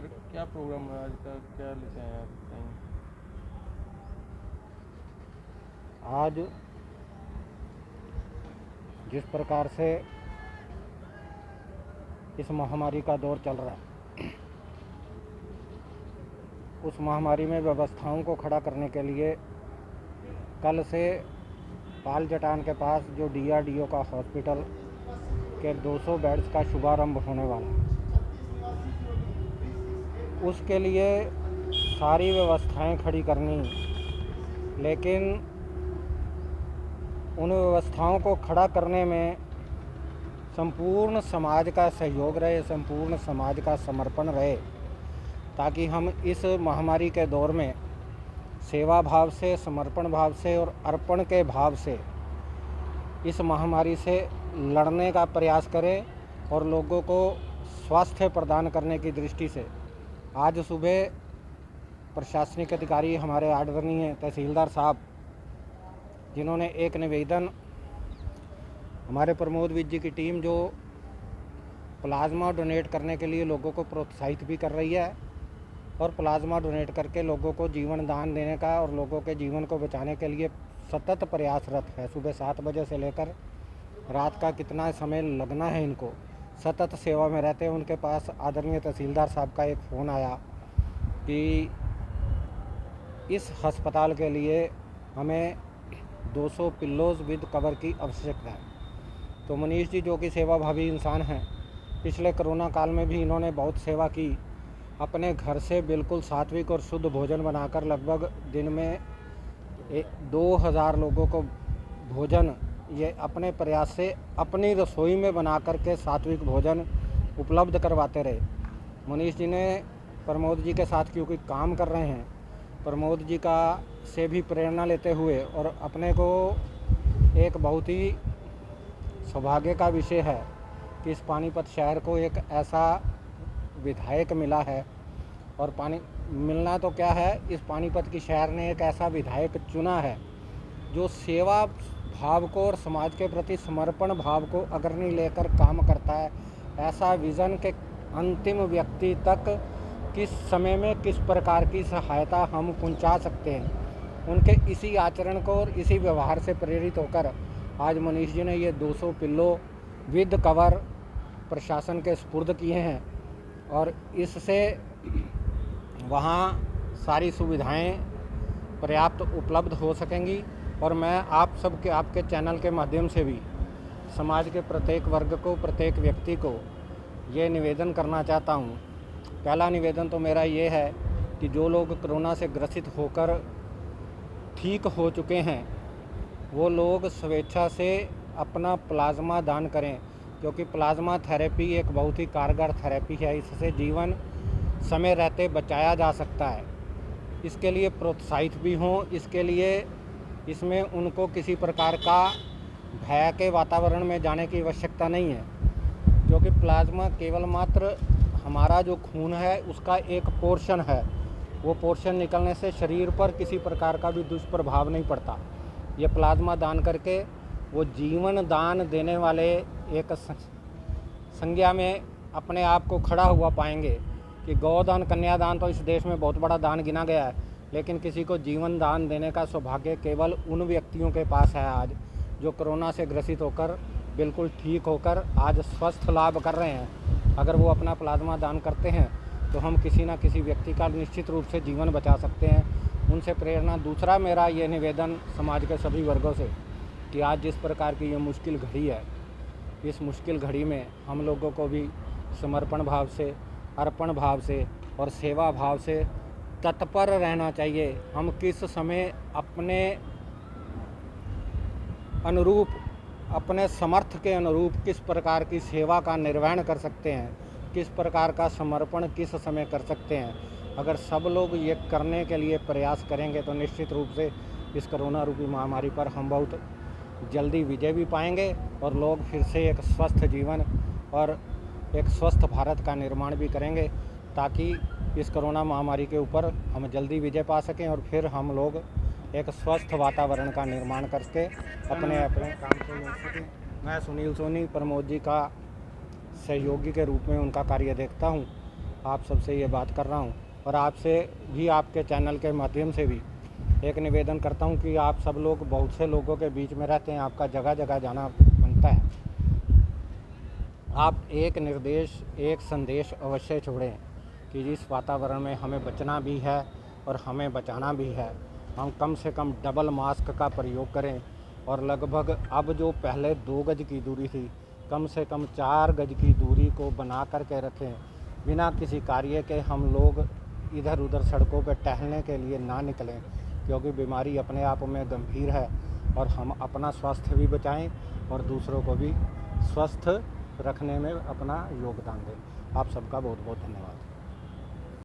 Sir क्या programme है आज का, क्या लेके आए हैं आप बताएंगे। आज जिस प्रकार से इस महामारी का दौर चल रहा है, उस महामारी में व्यवस्थाओं को खड़ा करने के लिए कल से पाल जटान के पास जो डीआरडीओ का हॉस्पिटल के 200 बेड्स का शुभारंभ होने वाला है, उसके लिए सारी व्यवस्थाएं खड़ी करनी, लेकिन उन व्यवस्थाओं को खड़ा करने में संपूर्ण समाज का सहयोग रहे, संपूर्ण समाज का समर्पण रहे, ताकि हम इस महामारी के दौर में सेवा भाव से, समर्पण भाव से और अर्पण के भाव से इस महामारी से लड़ने का प्रयास करें और लोगों को स्वास्थ्य प्रदान करने की दृष्टि से आज सुबह प्रशासनिक अधिकारी हमारे आदरणीय तहसीलदार साहब, जिन्होंने एक निवेदन हमारे प्रमोद विज जी की टीम जो प्लाज्मा डोनेट करने के लिए लोगों को प्रोत्साहित भी कर रही है और प्लाज्मा डोनेट करके लोगों को जीवन दान देने का और लोगों के जीवन को बचाने के लिए सतत प्रयासरत है। सुबह 7 बजे से लेकर रात का कितना समय लगना है, इनको सतत सेवा में रहते हैं। उनके पास आदरणीय तहसीलदार साहब का एक फ़ोन आया कि इस अस्पताल के लिए हमें 200 पिल्लोज़ विद कवर की आवश्यकता है। तो मनीष जी, जो कि सेवाभावी इंसान हैं, पिछले कोरोना काल में भी इन्होंने बहुत सेवा की। अपने घर से बिल्कुल सात्विक और शुद्ध भोजन बनाकर लगभग दिन में 2000 लोगों को भोजन ये अपने प्रयास से अपनी रसोई में बना कर के सात्विक भोजन उपलब्ध करवाते रहे। मनीष जी ने प्रमोद जी के साथ क्योंकि काम कर रहे हैं, प्रमोद जी का से भी प्रेरणा लेते हुए और अपने को एक बहुत ही सौभाग्य का विषय है कि इस पानीपत शहर को एक ऐसा विधायक मिला है, और पानी मिलना तो क्या है, इस पानीपत की शहर ने एक ऐसा विधायक चुना है जो सेवा भाव को और समाज के प्रति समर्पण भाव को अग्रणी लेकर काम करता है। ऐसा विज़न के अंतिम व्यक्ति तक किस समय में किस प्रकार की सहायता हम पहुंचा सकते हैं, उनके इसी आचरण को और इसी व्यवहार से प्रेरित होकर आज मनीष जी ने ये 200 पिल्लो विद कवर प्रशासन के सुपुर्द किए हैं और इससे वहाँ सारी सुविधाएं पर्याप्त उपलब्ध हो सकेंगी। और मैं आप सब के आपके चैनल के माध्यम से भी समाज के प्रत्येक वर्ग को, प्रत्येक व्यक्ति को ये निवेदन करना चाहता हूँ। पहला निवेदन तो मेरा ये है कि जो लोग कोरोना से ग्रसित होकर ठीक हो चुके हैं, वो लोग स्वेच्छा से अपना प्लाज्मा दान करें, क्योंकि प्लाज्मा थेरेपी एक बहुत ही कारगर थेरेपी है। इससे जीवन समय रहते बचाया जा सकता है। इसके लिए प्रोत्साहित भी हों, इसके लिए इसमें उनको किसी प्रकार का भय के वातावरण में जाने की आवश्यकता नहीं है, क्योंकि प्लाज्मा केवल मात्र हमारा जो खून है उसका एक पोर्शन है। वो पोर्शन निकलने से शरीर पर किसी प्रकार का भी दुष्प्रभाव नहीं पड़ता। ये प्लाज्मा दान करके वो जीवन दान देने वाले एक संज्ञा में अपने आप को खड़ा हुआ पाएंगे कि गौदान, कन्यादान तो इस देश में बहुत बड़ा दान गिना गया है, लेकिन किसी को जीवन दान देने का सौभाग्य केवल उन व्यक्तियों के पास है आज जो कोरोना से ग्रसित होकर बिल्कुल ठीक होकर आज स्वस्थ लाभ कर रहे हैं। अगर वो अपना प्लाज्मा दान करते हैं तो हम किसी न किसी व्यक्ति का निश्चित रूप से जीवन बचा सकते हैं। उनसे प्रेरणा। दूसरा मेरा ये निवेदन समाज के सभी वर्गों से कि आज जिस प्रकार की ये मुश्किल घड़ी है, इस मुश्किल घड़ी में हम लोगों को भी समर्पण भाव से, अर्पण भाव से और सेवा भाव से तत्पर रहना चाहिए। हम किस समय अपने अनुरूप, अपने समर्थ के अनुरूप किस प्रकार की सेवा का निर्वहन कर सकते हैं, किस प्रकार का समर्पण किस समय कर सकते हैं। अगर सब लोग ये करने के लिए प्रयास करेंगे तो निश्चित रूप से इस कोरोना रूपी महामारी पर हम बहुत जल्दी विजय भी पाएंगे और लोग फिर से एक स्वस्थ जीवन और एक स्वस्थ भारत का निर्माण भी करेंगे, ताकि इस कोरोना महामारी के ऊपर हम जल्दी विजय पा सकें और फिर हम लोग एक स्वस्थ वातावरण का निर्माण करके अपने अपने काम को ले सकें। मैं सुनील सोनी प्रमोद जी का सहयोगी के रूप में उनका कार्य देखता हूं। आप सबसे ये बात कर रहा हूँ और आपसे भी, आपके चैनल के माध्यम से भी एक निवेदन करता हूँ कि आप सब लोग बहुत से लोगों के बीच में रहते हैं, आपका जगह जगह जाना बनता है। आप एक निर्देश, एक संदेश अवश्य छोड़ें कि इस वातावरण में हमें बचना भी है और हमें बचाना भी है। हम कम से कम डबल मास्क का प्रयोग करें और लगभग अब जो पहले 2 गज की दूरी थी, कम से कम 4 गज की दूरी को बना कर के रखें। बिना किसी कार्य के हम लोग इधर उधर सड़कों पर टहलने के लिए ना निकलें, क्योंकि बीमारी अपने आप में गंभीर है और हम अपना स्वास्थ्य भी बचाएं और दूसरों को भी स्वस्थ रखने में अपना योगदान दें। आप सबका बहुत बहुत धन्यवाद।